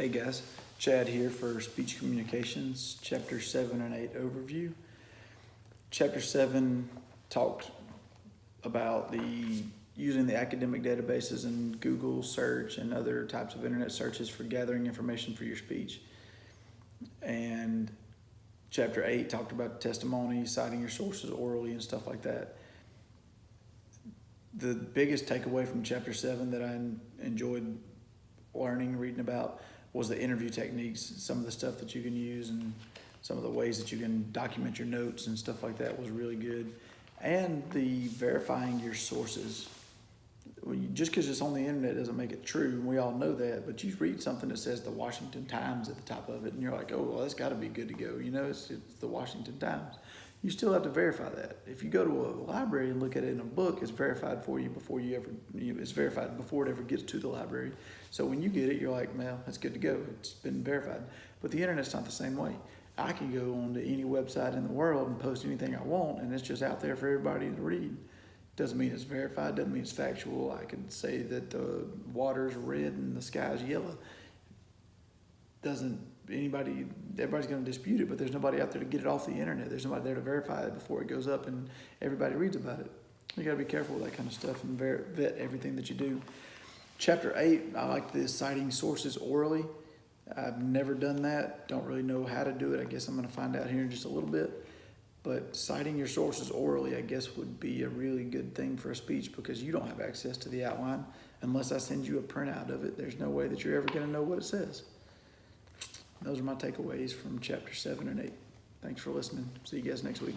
Hey guys, Chad here for Speech Communications, Chapter 7 and 8 overview. Chapter 7 talked about using the academic databases and Google search and other types of internet searches for gathering information for your speech. And Chapter 8 talked about testimony, citing your sources orally and stuff like that. The biggest takeaway from Chapter 7 that I enjoyed learning, reading about, was the interview techniques. Some of the stuff that you can use and some of the ways that you can document your notes and stuff like that was really good. And the verifying your sources. Just because it's on the internet doesn't make it true, and we all know that, but you read something that says the Washington Times at the top of it, and you're like, oh, well, that's gotta be good to go. You know, it's the Washington Times. You still have to verify that. If you go to a library and look at it in a book, it's verified for you before it's verified before it ever gets to the library. So when you get it, you're like, well, that's good to go. It's been verified. But the internet's not the same way. I can go onto any website in the world and post anything I want, and it's just out there for everybody to read. Doesn't mean it's verified, doesn't mean it's factual. I can say that the water's red and the sky's yellow. Everybody's going to dispute it, but there's nobody out there to get it off the internet. There's nobody there to verify it before it goes up and everybody reads about it. You got to be careful with that kind of stuff and vet everything that you do. Chapter 8, I like the citing sources orally. I've never done that. Don't really know how to do it. I guess I'm going to find out here in just a little bit. But citing your sources orally, I guess, would be a really good thing for a speech because you don't have access to the outline. Unless I send you a printout of it, there's no way that you're ever going to know what it says. Those are my takeaways from Chapter 7 and 8. Thanks for listening. See you guys next week.